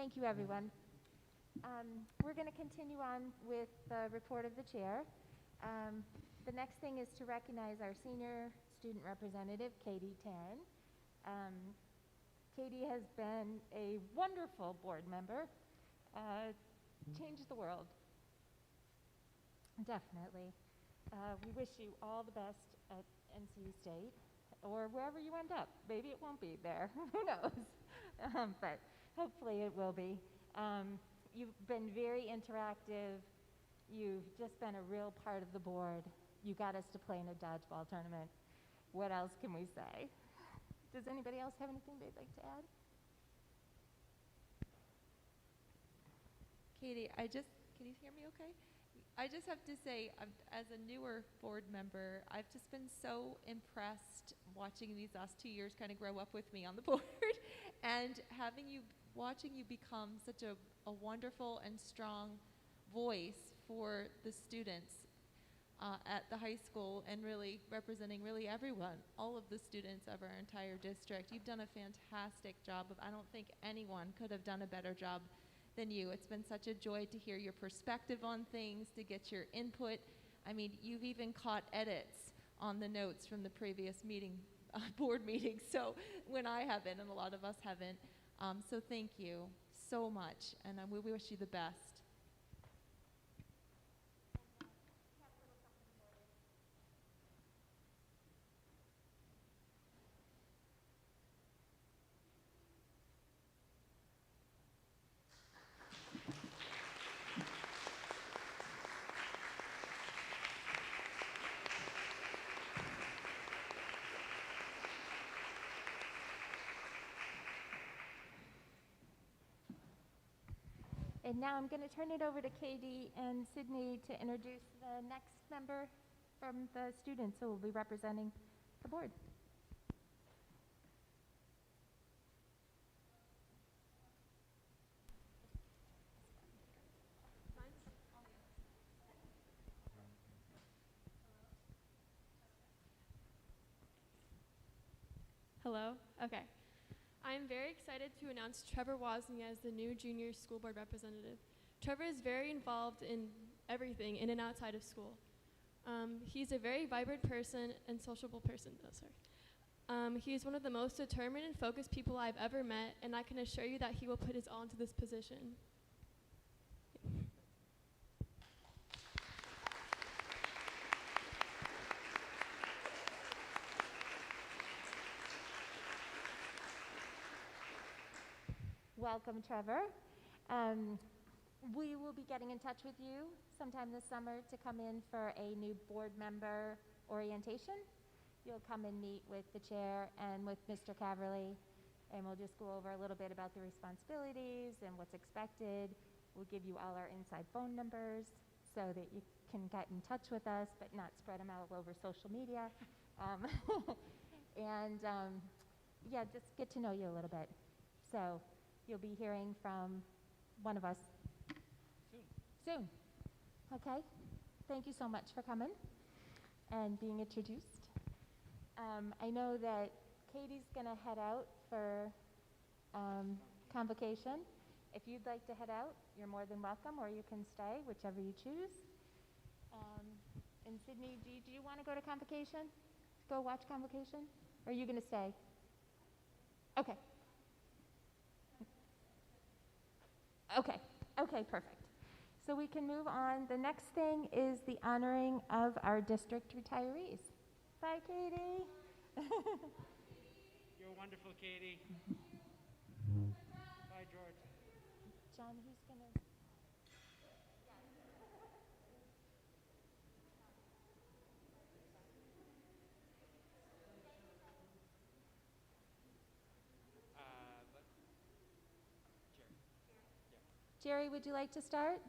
Thank you, everyone. We're going to continue on with the report of the chair. The next thing is to recognize our senior student representative, Katie Taryn. Katie has been a wonderful board member, changed the world, definitely. We wish you all the best at NC State or wherever you end up. Maybe it won't be there, who knows, but hopefully it will be. You've been very interactive. You've just been a real part of the board. You got us to play in a dodgeball tournament. What else can we say? Does anybody else have anything they'd like to add? Katie, can you hear me okay? I just have to say, as a newer board member, I've just been so impressed watching these last 2 years kind of grow up with me on the board and watching you become such a wonderful and strong voice for the students at the high school and really representing really everyone, all of the students of our entire district. You've done a fantastic job. I don't think anyone could have done a better job than you. It's been such a joy to hear your perspective on things, to get your input. I mean, you've even caught edits on the notes from the previous meeting, board meetings, so when I haven't and a lot of us haven't. So thank you so much, and we wish you the best. And now I'm going to turn it over to Katie and Sydney to introduce the next member from the students who will be representing the board. Hello? Okay. I'm very excited to announce Trevor Wozni as the new junior school board representative. Trevor is very involved in everything in and outside of school. He's a very vibrant person and sociable person. He is one of the most determined and focused people I've ever met, and I can assure you that he will put his all into this position. Welcome, Trevor. We will be getting in touch with you sometime this summer to come in for a new board member orientation. You'll come and meet with the chair and with Mr. Caverly, and we'll just go over a little bit about the responsibilities and what's expected. We'll give you all our inside phone numbers so that you can get in touch with us, but not spread them out over social media. Yeah, just get to know you a little bit. So you'll be hearing from one of us soon. Okay? Thank you so much for coming and being introduced. I know that Katie's going to head out for convocation. If you'd like to head out, you're more than welcome, or you can stay, whichever you choose. And Sydney, do you want to go to convocation? Go watch convocation? Or are you going to stay? Okay. Okay, perfect. So we can move on. The next thing is the honoring of our district retirees. Bye, Katie. You're wonderful, Katie. Bye, George. John, who's going to... Jerry, would you like to start?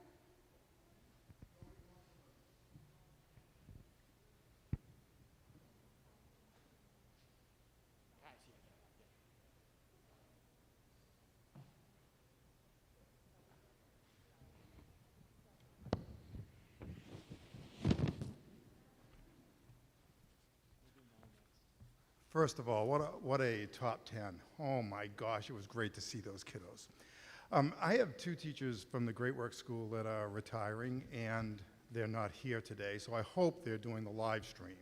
First of all, what a top 10. Oh my gosh, it was great to see those kiddos. I have two teachers from the Great Work School that are retiring, and they're not here today, so I hope they're doing the live stream.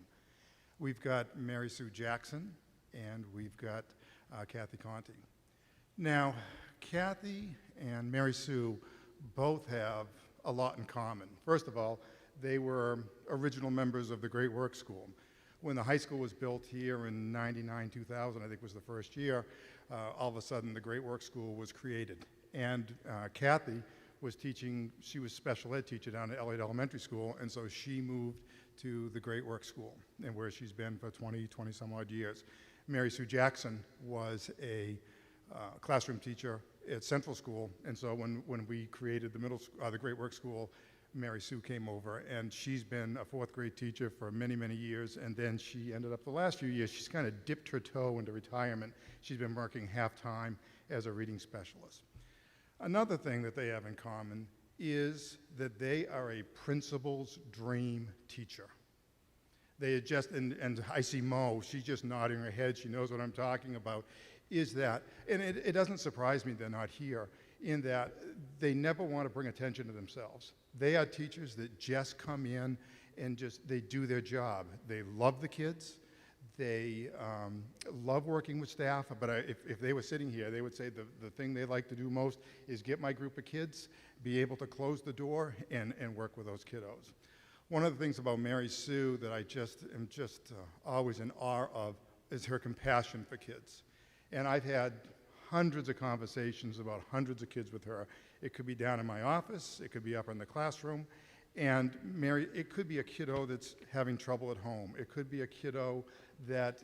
We've got Mary Sue Jackson, and we've got Kathy Conti. Now, Kathy and Mary Sue both have a lot in common. First of all, they were original members of the Great Work School. When the high school was built here in 99, 2000, I think was the first year, all of a sudden the Great Work School was created. And Kathy was teaching, she was special ed teacher down at Elliott Elementary School, and so she moved to the Great Work School, and where she's been for 20 some odd years. Mary Sue Jackson was a classroom teacher at Central School, and so when we created the Great Work School, Mary Sue came over, and she's been a fourth grade teacher for many, many years, and then she ended up the last few years, she's kind of dipped her toe into retirement. She's been working half-time as a reading specialist. Another thing that they have in common is that they are a principal's dream teacher. They are just, and I see Mo, she's just nodding her head, she knows what I'm talking about, is that, and it doesn't surprise me they're not here, in that they never want to bring attention to themselves. They are teachers that just come in and they do their job. They love the kids. They love working with staff, but if they were sitting here, they would say the thing they like to do most is get my group of kids, be able to close the door, and work with those kiddos. One of the things about Mary Sue that I am always in awe of is her compassion for kids. And I've had hundreds of conversations about hundreds of kids with her. It could be down in my office, it could be up in the classroom, and it could be a kiddo that's having trouble at home. It could be a kiddo that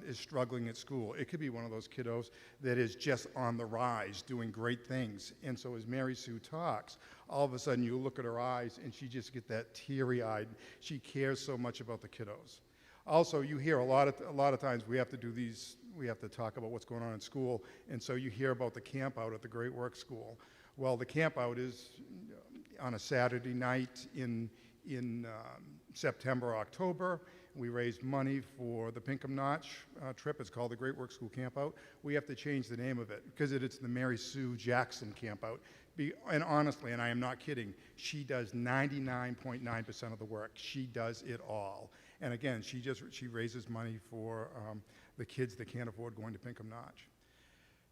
is struggling at school. It could be one of those kiddos that is just on the rise, doing great things. And so as Mary Sue talks, all of a sudden you look at her eyes and she just gets that teary-eyed. She cares so much about the kiddos. Also, you hear a lot of times we have to talk about what's going on in school, and so you hear about the camp out at the Great Work School. Well, the camp out is on a Saturday night in September, October. We raised money for the Pinkham Notch trip. It's called the Great Work School Camp Out. We have to change the name of it because it's the Mary Sue Jackson Camp Out. And honestly, and I am not kidding, she does 99.9% of the work. She does it all. And again, she raises money for the kids that can't afford going to Pinkham Notch.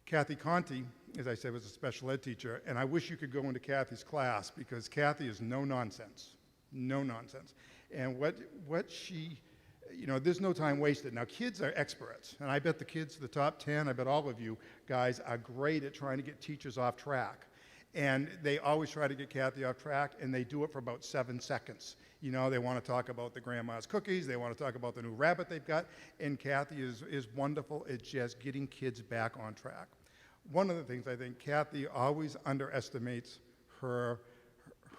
Kathy Conti, as I said, was a special ed teacher, and I wish you could go into Kathy's class because Kathy is no nonsense, no nonsense. And what she, there's no time wasted. Now, kids are experts, and I bet the kids, the top 10, I bet all of you guys are great at trying to get teachers off track. And they always try to get Kathy off track, and they do it for about 7 seconds. They want to talk about the grandma's cookies, they want to talk about the new rabbit they've got, and Kathy is wonderful at just getting kids back on track. One of the things I think Kathy always underestimates her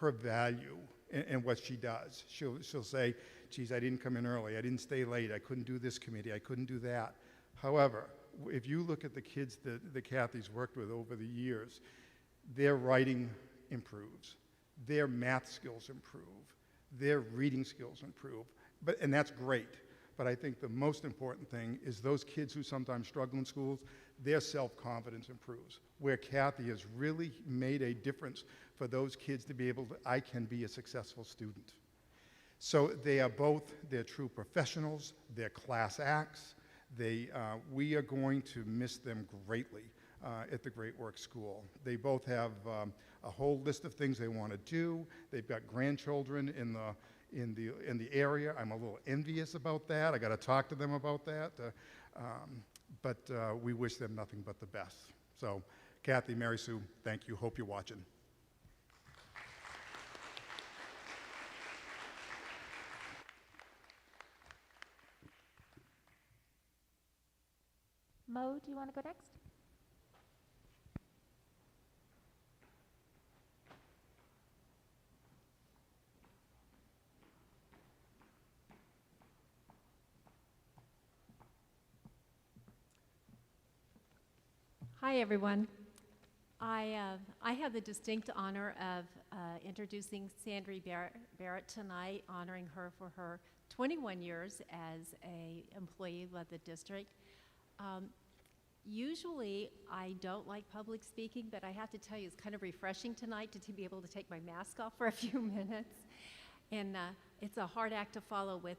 value in what she does. She'll say, geez, I didn't come in early, I didn't stay late, I couldn't do this committee, I couldn't do that. However, if you look at the kids that Kathy's worked with over the years, their writing improves, their math skills improve, their reading skills improve, and that's great. But I think the most important thing is those kids who sometimes struggle in schools, their self-confidence improves, where Kathy has really made a difference for those kids to be able to, I can be a successful student. So they're true professionals, they're class acts, we are going to miss them greatly at the Great Work School. They both have a whole list of things they want to do. They've got grandchildren in the area. I'm a little envious about that. I got to talk to them about that. But we wish them nothing but the best. So, Kathy, Mary Sue, thank you. Hope you're watching. Mo, do you want to go next? Hi, everyone. I have the distinct honor of introducing Sandry Barrett tonight, honoring her for her 21 years as an employee of the district. Usually, I don't like public speaking, but I have to tell you, it's kind of refreshing tonight to be able to take my mask off for a few minutes. And it's a hard act to follow with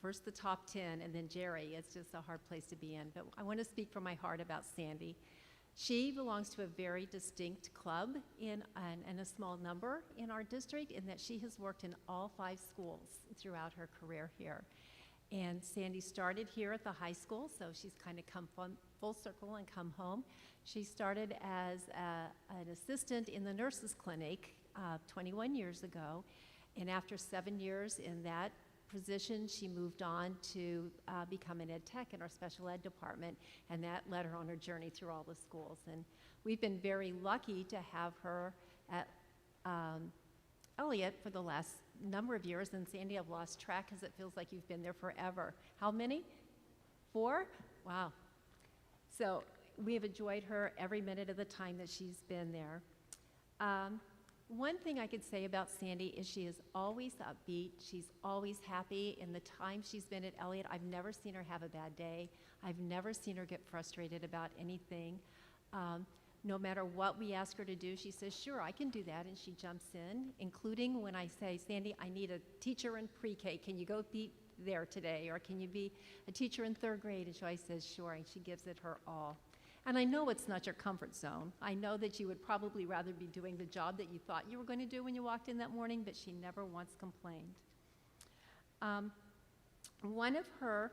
first the top 10 and then Jerry. It's just a hard place to be in. But I want to speak from my heart about Sandy. She belongs to a very distinct club and a small number in our district in that she has worked in all 5 schools throughout her career here. And Sandy started here at the high school, so she's kind of come full circle and come home. She started as an assistant in the nurses' clinic 21 years ago, and after 7 years in that position, she moved on to become an ed tech in our special ed department, and that led her on her journey through all the schools. And we've been very lucky to have her at Elliott for the last number of years, and Sandy, I've lost track because it feels like you've been there forever. How many? 4? Wow. So we have enjoyed her every minute of the time that she's been there. One thing I could say about Sandy is she is always upbeat. She's always happy. In the time she's been at Elliott, I've never seen her have a bad day. I've never seen her get frustrated about anything. No matter what we ask her to do, she says, sure, I can do that, and she jumps in, including when I say, Sandy, I need a teacher in pre-K. Can you go be there today? Or can you be a teacher in 3rd grade? And Joy says, sure, and she gives it her all. And I know it's not your comfort zone. I know that you would probably rather be doing the job that you thought you were going to do when you walked in that morning, but she never once complained. One of her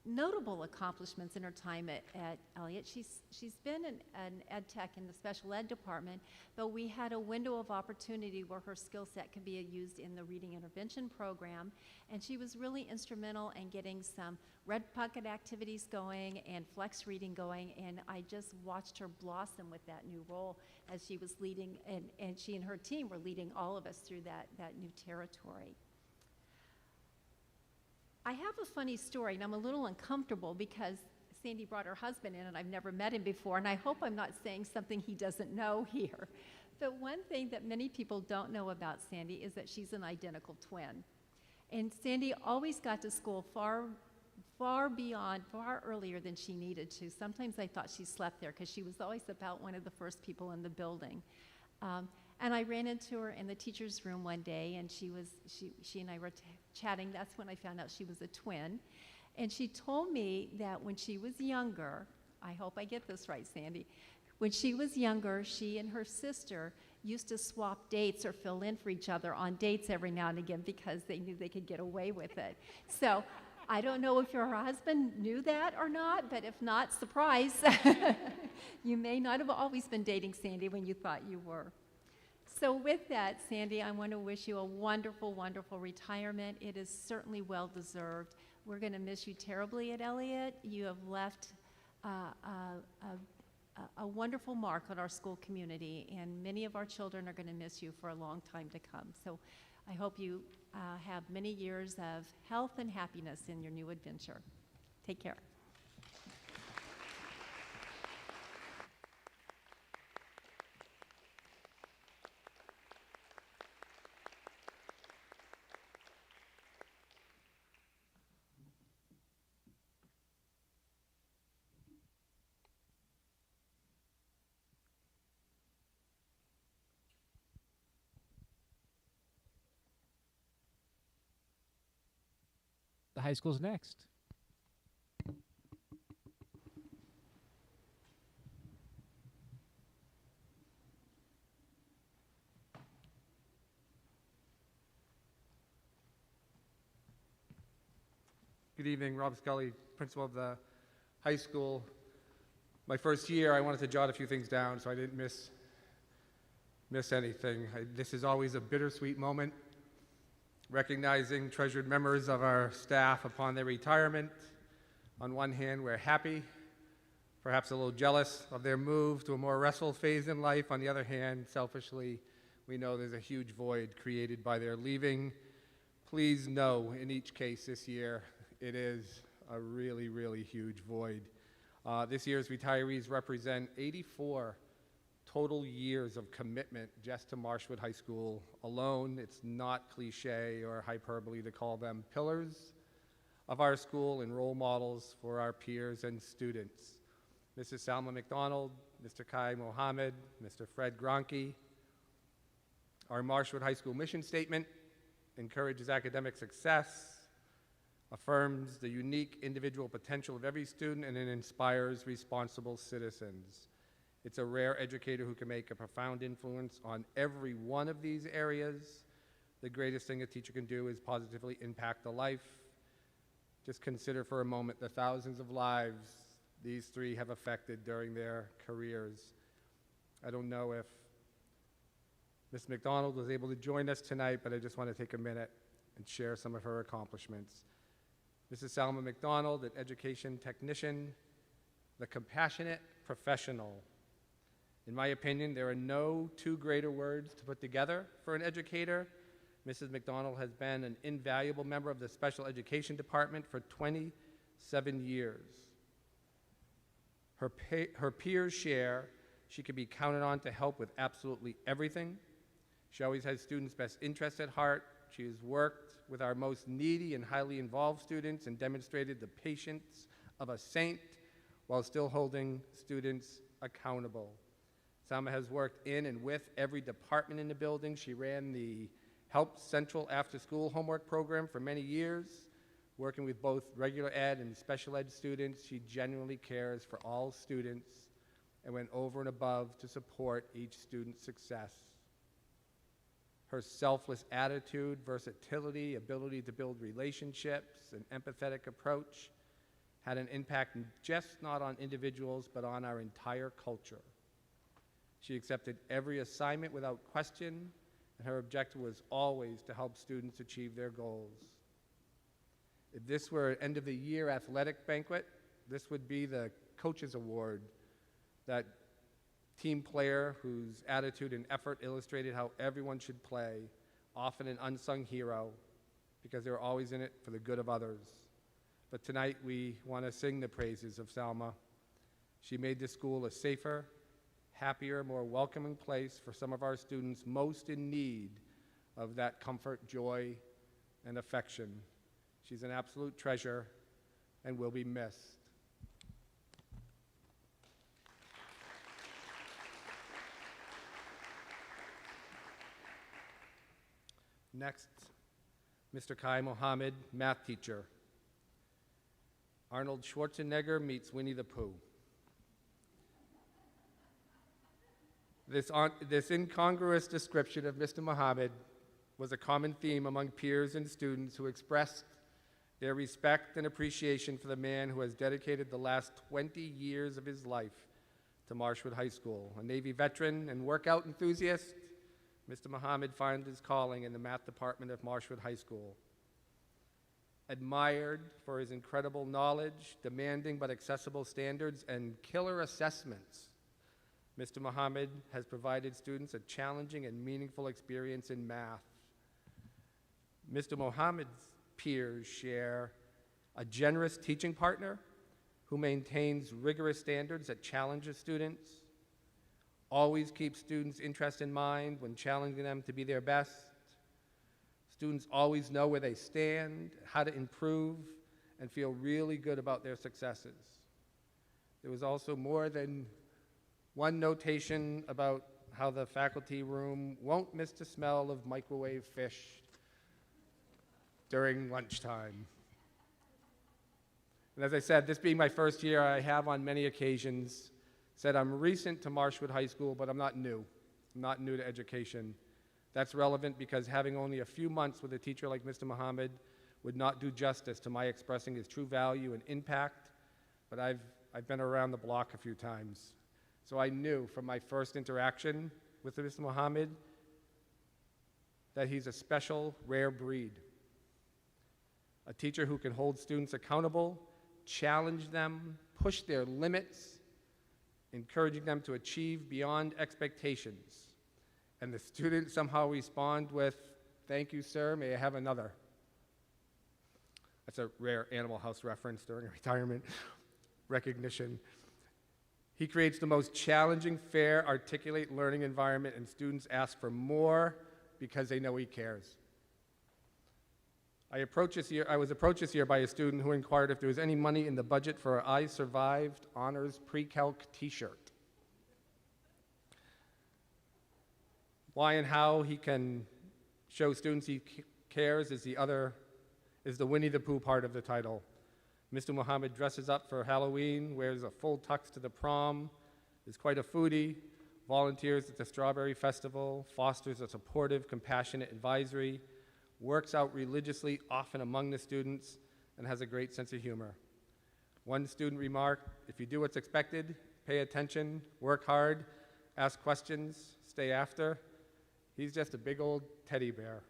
notable accomplishments in her time at Elliott, she's been an ed tech in the special ed department, but we had a window of opportunity where her skill set could be used in the reading intervention program, and she was really instrumental in getting some red pocket activities going and flex reading going, and I just watched her blossom with that new role as she was leading, and she and her team were leading all of us through that new territory. I have a funny story, and I'm a little uncomfortable because Sandy brought her husband in, and I've never met him before, and I hope I'm not saying something he doesn't know here. But one thing that many people don't know about Sandy is that she's an identical twin. And Sandy always got to school far earlier than she needed to. Sometimes I thought she slept there because she was always about one of the first people in the building. And I ran into her in the teacher's room one day, and she and I were chatting. That's when I found out she was a twin. And she told me that when she was younger, I hope I get this right, Sandy, when she was younger, she and her sister used to swap dates or fill in for each other on dates every now and again because they knew they could get away with it. So I don't know if your husband knew that or not, but if not, surprise. You may not have always been dating Sandy when you thought you were. So with that, Sandy, I want to wish you a wonderful, wonderful retirement. It is certainly well-deserved. We're going to miss you terribly at Elliott. You have left a wonderful mark on our school community, and many of our children are going to miss you for a long time to come. So I hope you have many years of health and happiness in your new adventure. Take care. The high school's next. Good evening, Rob Scully, principal of the high school. My first year, I wanted to jot a few things down so I didn't miss anything. This is always a bittersweet moment, recognizing treasured members of our staff upon their retirement. On one hand, we're happy, perhaps a little jealous of their move to a more restful phase in life. On the other hand, selfishly, we know there's a huge void created by their leaving. Please know, in each case this year, it is a really, really huge void. This year's retirees represent 84 total years of commitment just to Marshwood High School alone. It's not cliche or hyperbole to call them pillars of our school and role models for our peers and students. Mrs. Salma McDonald, Mr. Kai Mohammed, Mr. Fred Gronke. Our Marshwood High School mission statement encourages academic success, affirms the unique individual potential of every student, and it inspires responsible citizens. It's a rare educator who can make a profound influence on every one of these areas. The greatest thing a teacher can do is positively impact a life. Just consider for a moment the thousands of lives these three have affected during their careers. I don't know if Ms. McDonald was able to join us tonight, but I just want to take a minute and share some of her accomplishments. Mrs. Salma McDonald, an education technician, the compassionate professional. In my opinion, there are no two greater words to put together for an educator. Mrs. McDonald has been an invaluable member of the special education department for 27 years. Her peers share she can be counted on to help with absolutely everything. She always has students' best interests at heart. She has worked with our most needy and highly involved students and demonstrated the patience of a saint while still holding students accountable. Salma has worked in and with every department in the building. She ran the Help Central after-school homework program for many years. Working with both regular ed and special ed students, she genuinely cares for all students and went over and above to support each student's success. Her selfless attitude, versatility, ability to build relationships, and empathetic approach had an impact just not on individuals, but on our entire culture. She accepted every assignment without question, and her objective was always to help students achieve their goals. If this were an end-of-the-year athletic banquet, this would be the Coaches Award, that team player whose attitude and effort illustrated how everyone should play, often an unsung hero, because they're always in it for the good of others. But tonight we want to sing the praises of Salma. She made this school a safer, happier, more welcoming place for some of our students most in need of that comfort, joy, and affection. She's an absolute treasure and will be missed. Next, Mr. Kai Mohammed, math teacher. Arnold Schwarzenegger meets Winnie the Pooh. This incongruous description of Mr. Mohammed was a common theme among peers and students who expressed their respect and appreciation for the man who has dedicated the last 20 years of his life to Marshwood High School. A Navy veteran and workout enthusiast, Mr. Mohammed found his calling in the math department of Marshwood High School. Admired for his incredible knowledge, demanding but accessible standards, and killer assessments, Mr. Mohammed has provided students a challenging and meaningful experience in math. Mr. Mohammed's peers share a generous teaching partner who maintains rigorous standards that challenges students, always keeps students' interest in mind when challenging them to be their best. Students always know where they stand, how to improve, and feel really good about their successes. There was also more than one notation about how the faculty room won't miss the smell of microwave fish during lunchtime. And as I said, this being my first year, I have on many occasions said I'm recent to Marshwood High School, but I'm not new. I'm not new to education. That's relevant because having only a few months with a teacher like Mr. Mohammed would not do justice to my expressing his true value and impact, but I've been around the block a few times. So I knew from my first interaction with Mr. Mohammed that he's a special, rare breed. A teacher who can hold students accountable, challenge them, push their limits, encouraging them to achieve beyond expectations. And the students somehow respond with, "Thank you, sir, may I have another?" That's a rare Animal House reference during a retirement recognition. He creates the most challenging, fair, articulate learning environment, and students ask for more because they know he cares. I was approached this year by a student who inquired if there was any money in the budget for a I Survived Honors Pre-Calc t-shirt. Why and how he can show students he cares is the Winnie the Pooh part of the title. Mr. Muhammad dresses up for Halloween, wears a full tux to the prom, is quite a foodie, volunteers at the Strawberry Festival, fosters a supportive, compassionate advisory, works out religiously, often among the students, and has a great sense of humor. One student remarked, "If you do what's expected, pay attention, work hard, ask questions, stay after, he's just a big old teddy bear."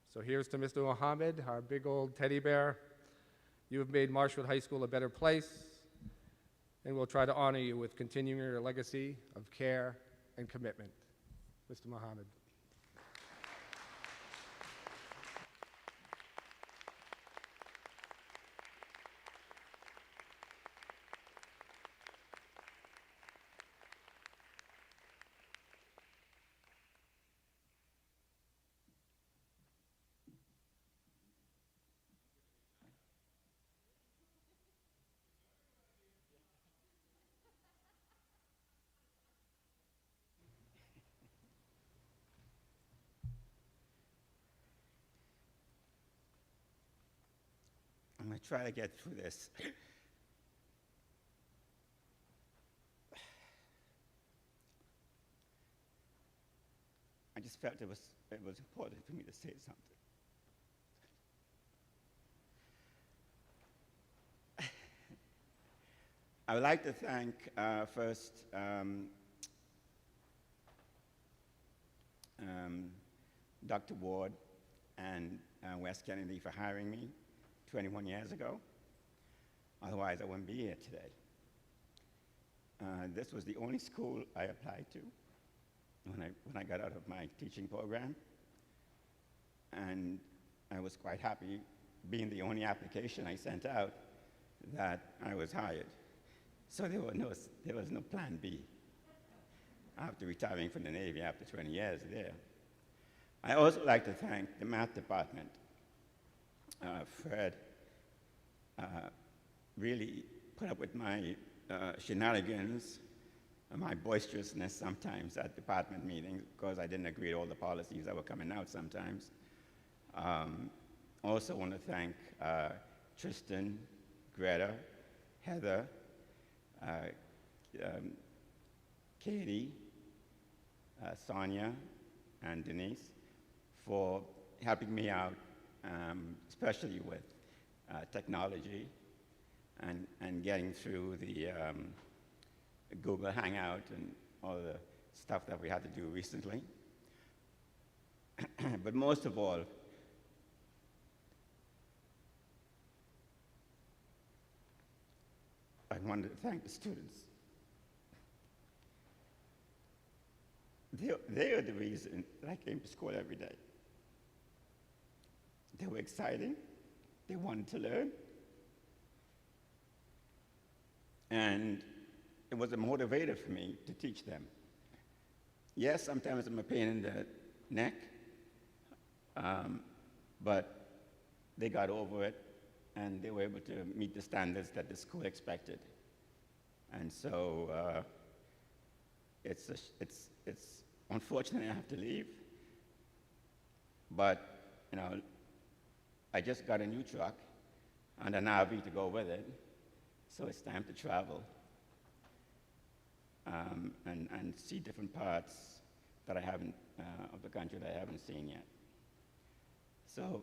So here's to Mr. Muhammad, our big old teddy bear. You have made Marshwood High School a better place, and we'll try to honor you with continuing your legacy of care and commitment. Mr. Muhammad. I'm going to try to get through this. I just felt it was important for me to say something. I would like to thank first Dr. Ward and Wes Kennedy for hiring me 21 years ago. Otherwise, I wouldn't be here today. This was the only school I applied to when I got out of my teaching program. And I was quite happy, being the only application I sent out, that I was hired. So there was no plan B after retiring from the Navy after 20 years there. I also like to thank the math department. Fred really put up with my shenanigans and my boisterousness sometimes at department meetings because I didn't agree with all the policies that were coming out sometimes. Also want to thank Tristan, Greta, Heather, Katie, Sonia, and Denise for helping me out, especially with technology and getting through the Google Hangout and all the stuff that we had to do recently. But most of all, I wanted to thank the students. They are the reason that I came to school every day. They were exciting. They wanted to learn. And it was a motivator for me to teach them. Yes, sometimes I'm a pain in the neck, but they got over it, and they were able to meet the standards that the school expected. And so it's unfortunate I have to leave, but I just got a new truck and an RV to go with it, so it's time to travel and see different parts that I haven't of the country that I haven't seen yet. So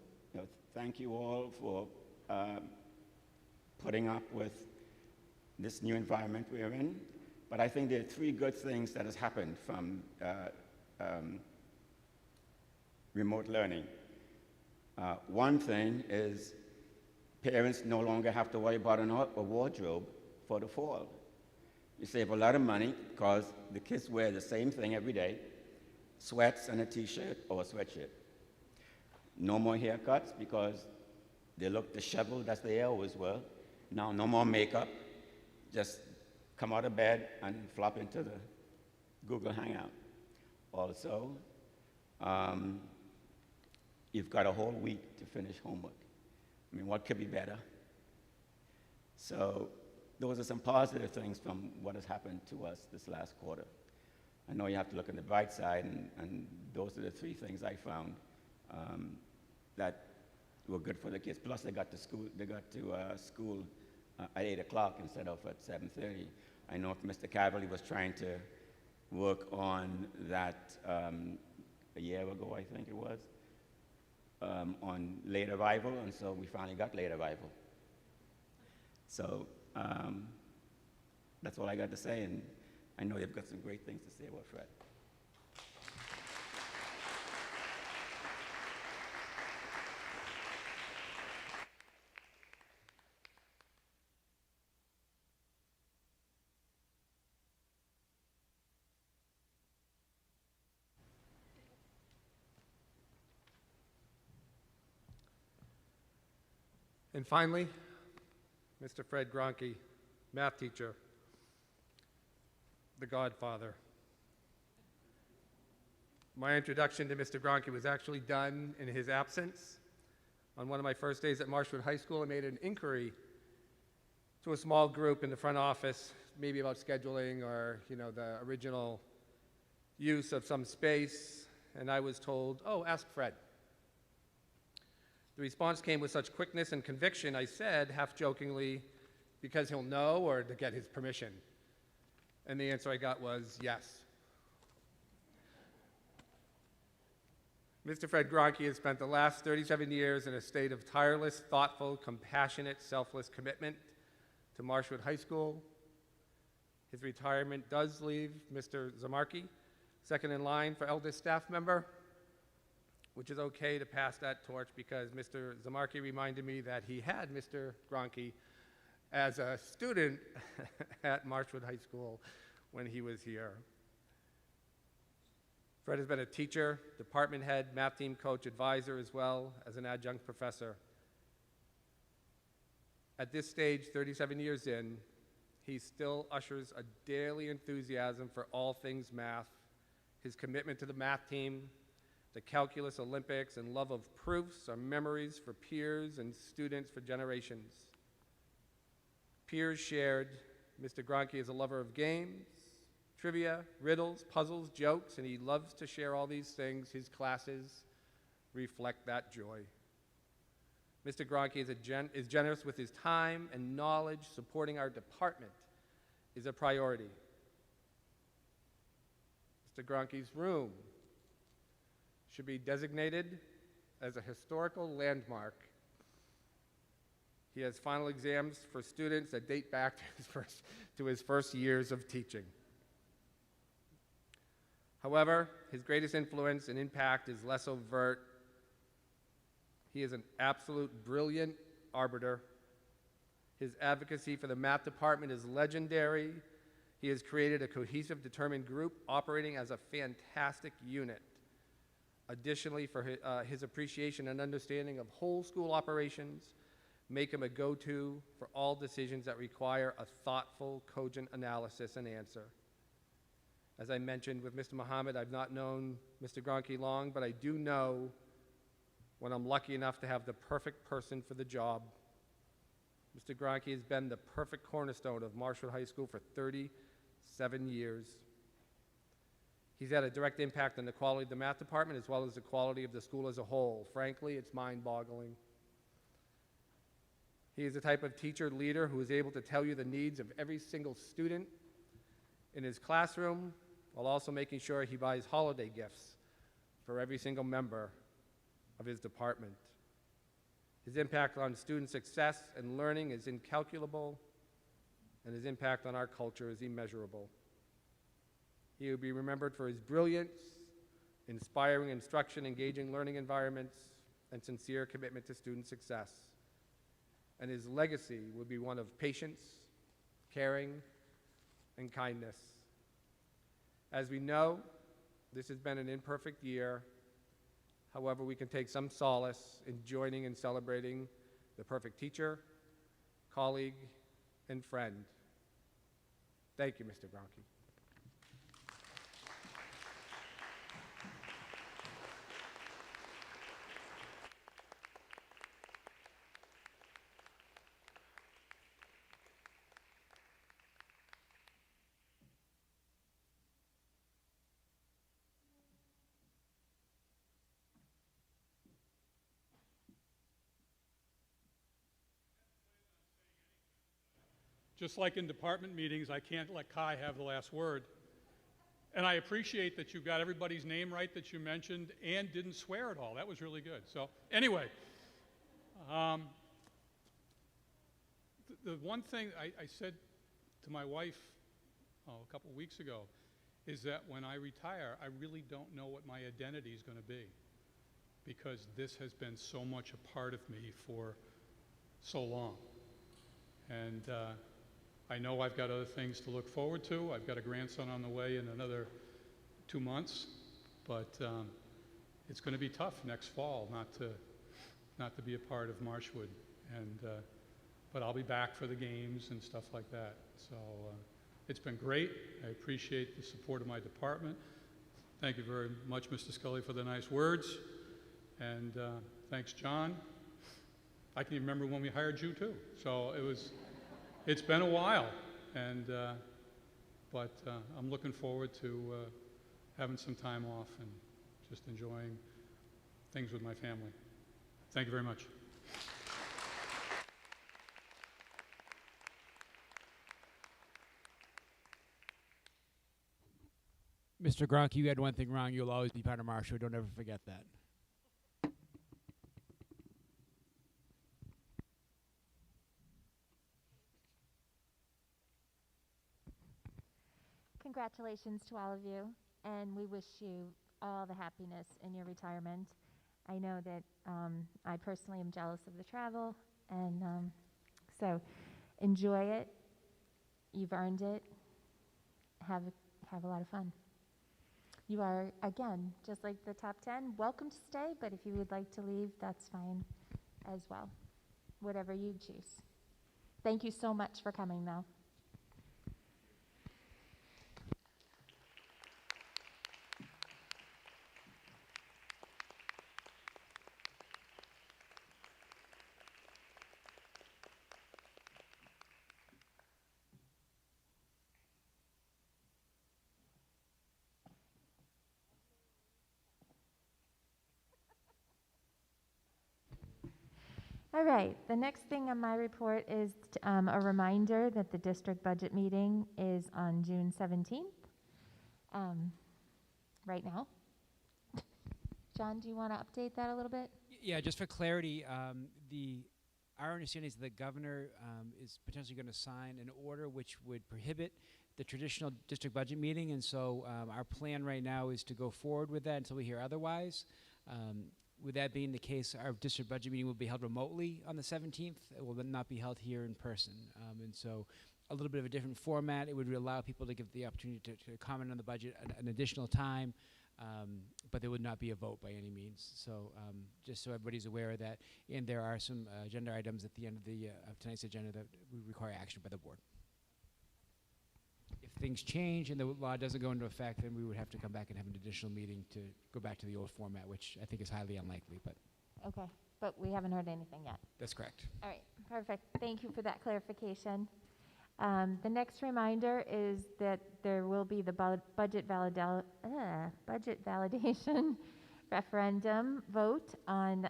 thank you all for putting up with this new environment we're in. But I think there are three good things that has happened from remote learning. One thing is parents no longer have to worry about a wardrobe for the fall. You save a lot of money because the kids wear the same thing every day, sweats and a t-shirt or a sweatshirt. No more haircuts because they look disheveled as they always were. Now, no more makeup. Just come out of bed and flop into the Google Hangout. Also, you've got a whole week to finish homework. I mean, what could be better? So those are some positive things from what has happened to us this last quarter. I know you have to look on the bright side, and those are the three things I found that were good for the kids. Plus, they got to school at 8 o'clock instead of at 7:30. I know Mr. Cavalli was trying to work on that a year ago, I think it was, on late arrival, and so we finally got late arrival. So that's all I got to say, and I know you've got some great things to say about Fred. And finally, Mr. Fred Gronke, math teacher, the godfather. My introduction to Mr. Gronke was actually done in his absence. On one of my first days at Marshwood High School, I made an inquiry to a small group in the front office, maybe about scheduling or, the original use of some space, and I was told, oh, ask Fred. The response came with such quickness and conviction, I said, half jokingly, because he'll know or to get his permission. And the answer I got was yes. Mr. Fred Gronke has spent the last 37 years in a state of tireless, thoughtful, compassionate, selfless commitment to Marshwood High School. His retirement does leave Mr. Zamarki second in line for eldest staff member, which is okay to pass that torch because Mr. Zamarki reminded me that he had Mr. Gronke as a student at Marshwood High School when he was here. Fred has been a teacher, department head, math team coach, advisor, as well as an adjunct professor. At this stage, 37 years in, he still ushers a daily enthusiasm for all things math, his commitment to the math team, the Calculus Olympics, and love of proofs are memories for peers and students for generations. Peers shared, Mr. Gronke is a lover of games, trivia, riddles, puzzles, jokes, and he loves to share all these things. His classes reflect that joy. Mr. Gronke is generous with his time and knowledge. Supporting our department is a priority. Mr. Gronke's room should be designated as a historical landmark. He has final exams for students that date back to his first years of teaching. However, his greatest influence and impact is less overt. He is an absolute brilliant arbiter. His advocacy for the math department is legendary. He has created a cohesive, determined group operating as a fantastic unit. Additionally, for his appreciation and understanding of whole school operations, make him a go-to for all decisions that require a thoughtful, cogent analysis and answer. As I mentioned with Mr. Muhammad, I've not known Mr. Gronke long, but I do know when I'm lucky enough to have the perfect person for the job. Mr. Gronke has been the perfect cornerstone of Marshwood High School for 37 years. He's had a direct impact on the quality of the math department as well as the quality of the school as a whole. Frankly, it's mind-boggling. He is the type of teacher leader who is able to tell you the needs of every single student in his classroom while also making sure he buys holiday gifts for every single member of his department. His impact on student success and learning is incalculable, and his impact on our culture is immeasurable. He will be remembered for his brilliance, inspiring instruction, engaging learning environments, and sincere commitment to student success. And his legacy will be one of patience, caring, and kindness. As we know, this has been an imperfect year. However, we can take some solace in joining and celebrating the perfect teacher, colleague, and friend. Thank you, Mr. Gronke. Just like in department meetings, I can't let Kai have the last word. And I appreciate that you got everybody's name right that you mentioned and didn't swear at all. That was really good. So anyway, the one thing I said to my wife a couple weeks ago is that when I retire, I really don't know what my identity is going to be, because this has been so much a part of me for so long. And I know I've got other things to look forward to. I've got a grandson on the way in another 2 months, but it's going to be tough next fall not to be a part of Marshwood. And but I'll be back for the games and stuff like that. So it's been great. I appreciate the support of my department. Thank you very much, Mr. Scully, for the nice words. And thanks, John. I can even remember when we hired you too. So it's been a while, and but I'm looking forward to having some time off and just enjoying things with my family. Thank you very much. Mr. Gronk, you had one thing wrong. You'll always be part of Marshwood. Don't ever forget that. Congratulations to all of you, and we wish you all the happiness in your retirement. I know that I personally am jealous of the travel, and so enjoy it. You've earned it. Have a lot of fun. You are, again, just like the top 10, welcome to stay, but if you would like to leave, that's fine as well. Whatever you choose. Thank you so much for coming, though. All right, the next thing on my report is a reminder that the district budget meeting is on June 17th, right now. John, do you want to update that a little bit? Yeah, just for clarity, our understanding is that the governor is potentially going to sign an order which would prohibit the traditional district budget meeting, and so our plan right now is to go forward with that until we hear otherwise. With that being the case, our district budget meeting will be held remotely on the 17th. It will not be held here in person. And so a little bit of a different format. It would allow people to give the opportunity to comment on the budget an additional time, but there would not be a vote by any means. So just so everybody's aware of that. And there are some agenda items at the end of tonight's agenda that would require action by the board. If things change and the law doesn't go into effect, then we would have to come back and have an additional meeting to go back to the old format, which I think is highly unlikely, but Okay, but we haven't heard anything yet. that's correct. All right, perfect. Thank you for that clarification. The next reminder is that there will be the budget validation referendum vote on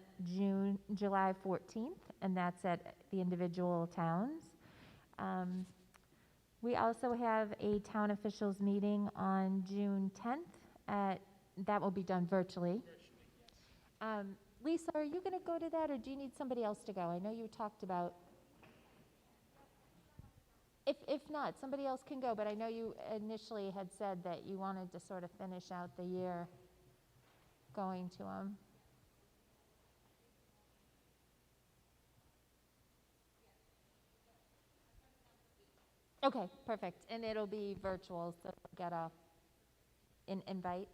July 14th, and that's at the individual towns. We also have a town officials meeting on June 10th. That will be done virtually. Lisa, are you going to go to that, or do you need somebody else to go? I know you talked about. If not, somebody else can go, but I know you initially had said that you wanted to sort of finish out the year going to them. Okay, perfect. And it'll be virtual, so get an invite.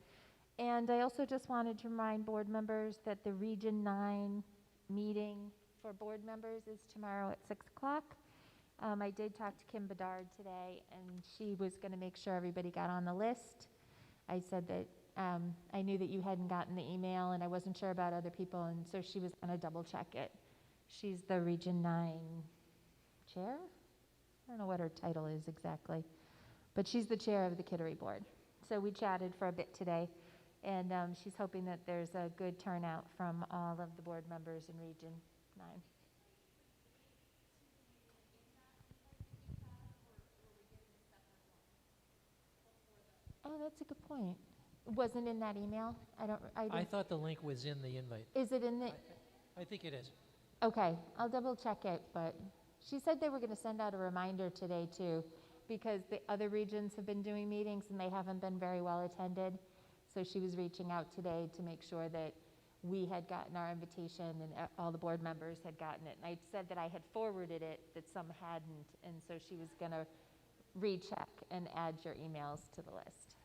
And I also just wanted to remind board members that the Region 9 meeting for board members is tomorrow at 6 o'clock. I did talk to Kim Bedard today, and she was going to make sure everybody got on the list. I said that I knew that you hadn't gotten the email, and I wasn't sure about other people, and so she was going to double check it. She's the Region 9 chair? I don't know what her title is exactly, but she's the chair of the Kittery Board. So we chatted for a bit today, and she's hoping that there's a good turnout from all of the board members in Region 9. Oh, that's a good point. It wasn't in that email? I I didn't, thought the link was in the invite. is it in the, I think it is. okay, I'll double check it, but she said they were gonna send out a reminder today too, because the other regions have been doing meetings and they haven't been very well attended. So she was reaching out today to make sure that we had gotten our invitation and all the board members had gotten it. And I said that I had forwarded it, that some hadn't, and so she was gonna recheck and add your emails to the list.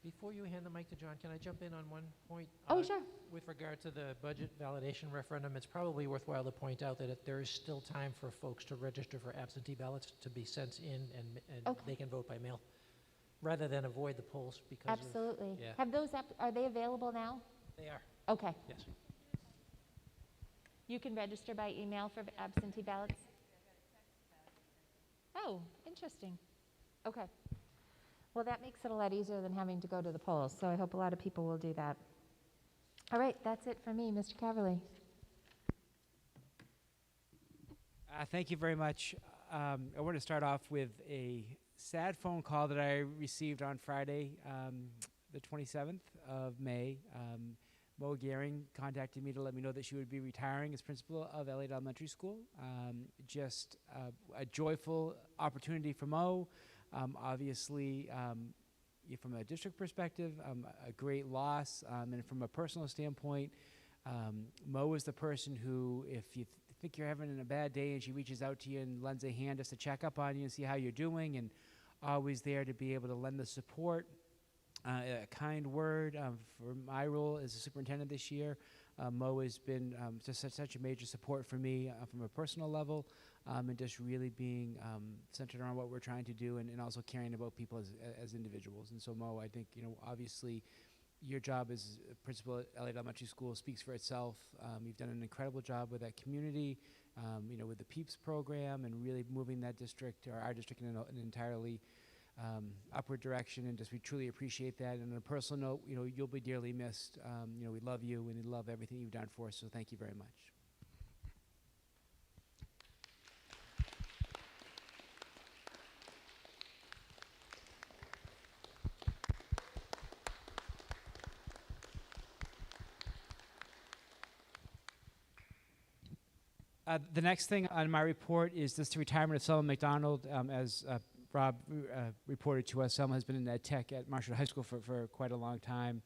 Before you hand the mic to John, can I jump in on one point? Oh, sure. With regard to the budget validation referendum, it's probably worthwhile to point out that there is still time for folks to register for absentee ballots to be sent in, and Okay. they can vote by mail, rather than avoid the polls because Absolutely. of, yeah, Have those, are they available now? they are, Okay. yes. You can register by email for absentee ballots? Oh, interesting. Okay. Well, that makes it a lot easier than having to go to the polls, so I hope a lot of people will do that. All right, that's it for me. Mr. Caverly. Thank you very much. I want to start off with a sad phone call that I received on Friday, the 27th of May. Mo Gehring contacted me to let me know that she would be retiring as principal of Elliott Elementary School. Just a joyful opportunity for Mo. Obviously, from a district perspective, a great loss. And from a personal standpoint, Mo is the person who, if you think you're having a bad day and she reaches out to you and lends a hand just to check up on you and see how you're doing, and always there to be able to lend the support, a kind word. For my role as a superintendent this year, Mo has been just such a major support for me from a personal level, and just really being centered around what we're trying to do, and also caring about people as individuals. And so, Mo, I think, obviously your job as a principal at Elliott Elementary School speaks for itself. You've done an incredible job with that community, with the PEEPS program, and really moving that district, or our district, in an entirely upward direction, and just we truly appreciate that. And on a personal note, you'll be dearly missed. We love you and we love everything you've done for us, so thank you very much. The next thing on my report is just the retirement of Selma McDonald. As Rob reported to us, Selma has been in ed tech at Marshwood High School for quite a long time.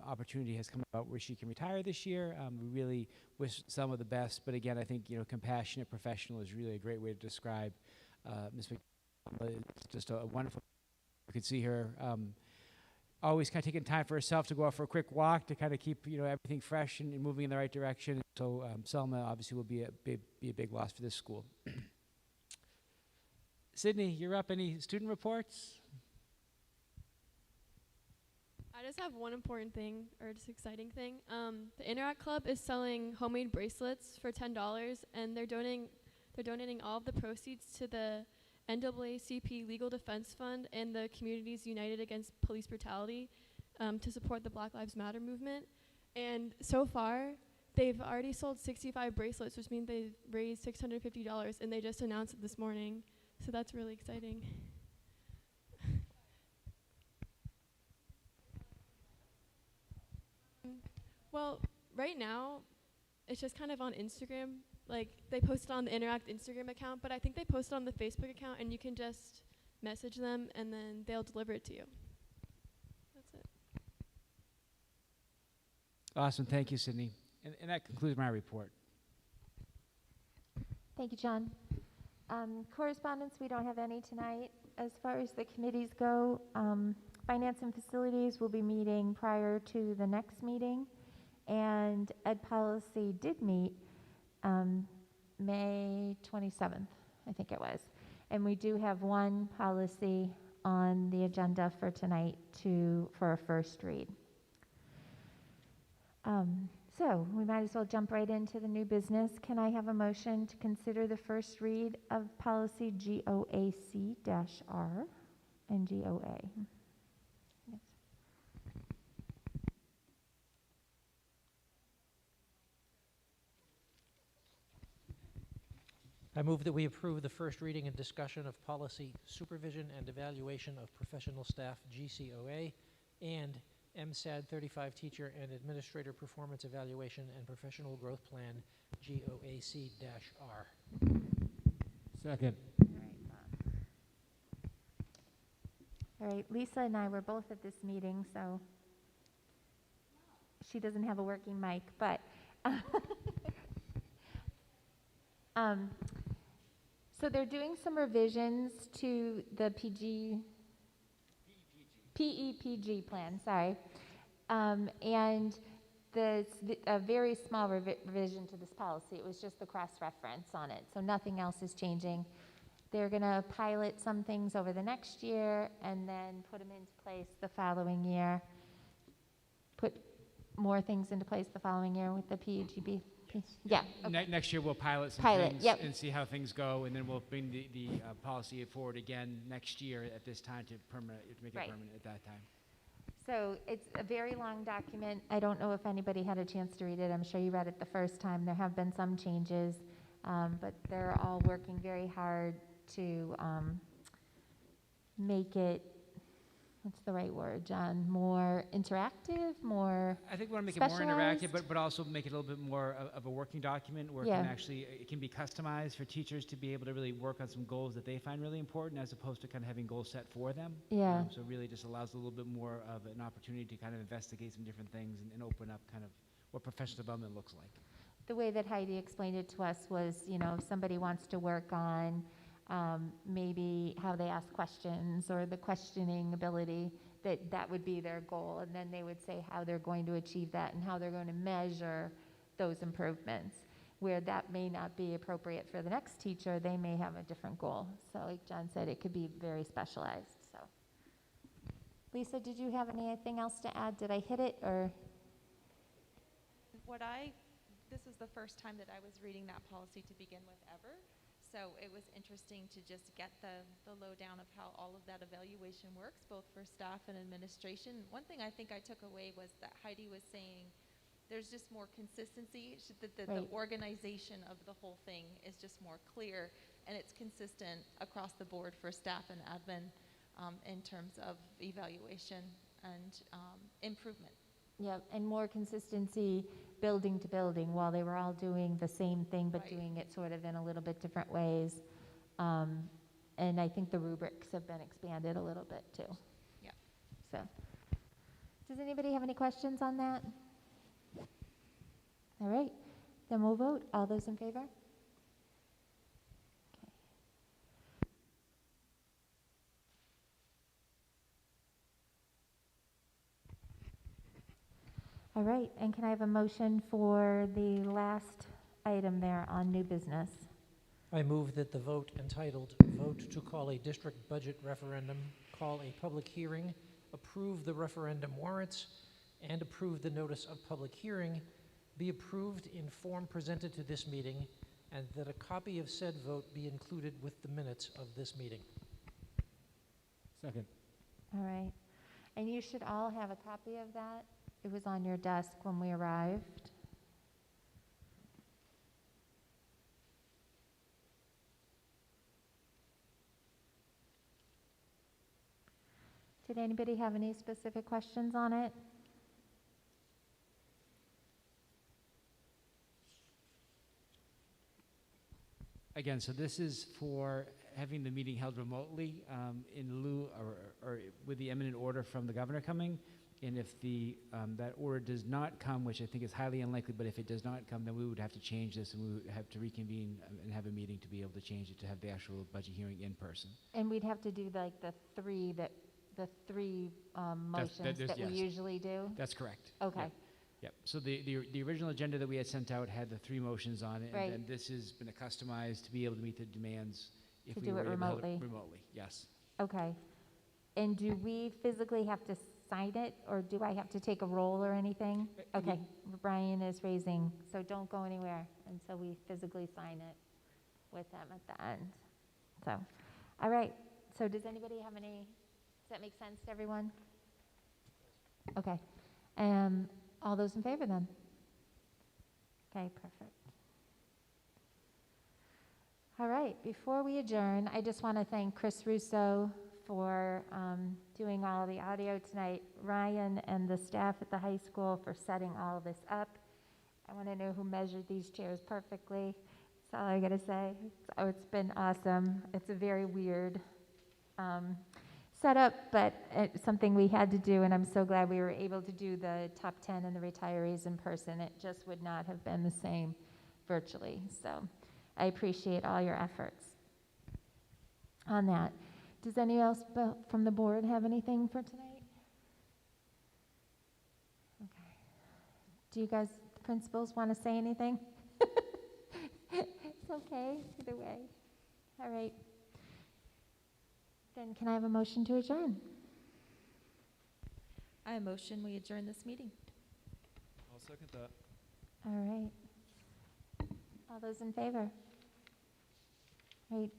Opportunity has come about where she can retire this year. We really wish Selma the best, but again, I think compassionate professional is really a great way to describe Ms. McDonald. It's just a wonderful. You could see her always kind of taking time for herself to go out for a quick walk to kind of keep everything fresh and moving in the right direction. So Selma obviously will be a big loss for this school. Sydney, you're up. Any student reports? I just have one important thing, or just exciting thing. The Interact Club is selling homemade bracelets for $10, and they're donating all of the proceeds to the NAACP Legal Defense Fund and the Communities United Against Police Brutality to support the Black Lives Matter movement. And so far, they've already sold 65 bracelets, which means they've raised $650, and they just announced it this morning. So that's really exciting. Well, right now, it's just kind of on Instagram. Like, they post it on the Interact Instagram account, but I think they post it on the Facebook account, and you can just message them, and then they'll deliver it to you. That's it. Awesome. Thank you, Sydney. And that concludes my report. Thank you, John. Correspondence, we don't have any tonight. As far as the committees go, Finance and Facilities will be meeting prior to the next meeting, and Ed Policy did meet May 27th, I think it was. And we do have one policy on the agenda for tonight for a first read. So we might as well jump right into the new business. Can I have a motion to consider the first read of policy GOAC-R and GOA? Yes. I move that we approve the first reading and discussion of policy supervision and evaluation of professional staff, GCOA, and MSAD 35 teacher and administrator performance evaluation and professional growth plan, GOAC-R. Second. All right, Lisa and I were both at this meeting, so she doesn't have a working mic, but so they're doing some revisions to the PEPG plan, sorry. And a very small revision to this policy. It was just the cross-reference on it, so nothing else is changing. They're going to pilot some things over the next year and then put them into place the following year. Put more things into place the following year with the PEGB. Yeah. Okay. Next year we'll pilot some things Yep. and see how things go, and then we'll bring the policy forward again next year at this time to make it Right. permanent at that time. So it's a very long document. I don't know if anybody had a chance to read it. I'm sure you read it the first time. There have been some changes, but they're all working very hard to make it, what's the right word, John? More interactive, more I think we want to make it more interactive, specialized? but also make it a little bit more of a working document where Yeah. it can be customized for teachers to be able to really work on some goals that they find really important, as opposed to kind of having goals set for them. Yeah. So it really just allows a little bit more of an opportunity to kind of investigate some different things and open up kind of what professional development looks like. The way that Heidi explained it to us was, if somebody wants to work on maybe how they ask questions or the questioning ability, that would be their goal. And then they would say how they're going to achieve that and how they're going to measure those improvements. Where that may not be appropriate for the next teacher, they may have a different goal. So like John said, it could be very specialized. So, Lisa, did you have anything else to add? Did I hit it or? This was the first time that I was reading that policy to begin with ever. So it was interesting to just get the lowdown of how all of that evaluation works, both for staff and administration. One thing I think I took away was that Heidi was saying there's just more consistency, that the Right. organization of the whole thing is just more clear, and it's consistent across the board for staff and admin in terms of evaluation and improvement. Yeah, and more consistency building to building while they were all doing the same thing but Right. doing it sort of in a little bit different ways. And I think the rubrics have been expanded a little bit too. Yeah. So, does anybody have any questions on that? All right, then we'll vote. All those in favor? Okay. All right, and can I have a motion for the last item there on new business? I move that the vote entitled Vote to Call a District Budget Referendum, call a public hearing, approve the referendum warrants, and approve the notice of public hearing be approved in form presented to this meeting, and that a copy of said vote be included with the minutes of this meeting. Second. All right, and you should all have a copy of that. It was on your desk when we arrived. Did anybody have any specific questions on it? Again, so this is for having the meeting held remotely in lieu or with the imminent order from the governor coming. And if that order does not come, which I think is highly unlikely, but if it does not come, then we would have to change this and we would have to reconvene and have a meeting to be able to change it to have the actual budget hearing in person. And we'd have to do like the three motions that we yes. usually do? That's correct. Okay. Yep. So the original agenda that we had sent out had the 3 motions on it, Right. and then this has been customized to be able to meet the demands if To we do were it able to hold remotely. remotely. Yes. Okay. And do we physically have to sign it, or do I have to take a roll or anything? Okay, Brian is raising, so don't go anywhere until we physically sign it with him at the end. So, all right, so does anybody have any, does that make sense to everyone? Okay, all those in favor then? Okay, perfect. All right, before we adjourn, I just want to thank Chris Russo for doing all the audio tonight, Ryan and the staff at the high school for setting all this up. I want to know who measured these chairs perfectly. That's all I got to say. So it's been awesome. It's a very weird setup, but it's something we had to do, and I'm so glad we were able to do the top 10 and the retirees in person. It just would not have been the same virtually. So I appreciate all your efforts on that. Does anyone else from the board have anything for tonight? Okay. Do you guys, principals, want to say anything? It's okay, either way. All right. Then can I have a motion to adjourn? I motion we adjourn this meeting. I'll second that. All right. All those in favor? Right.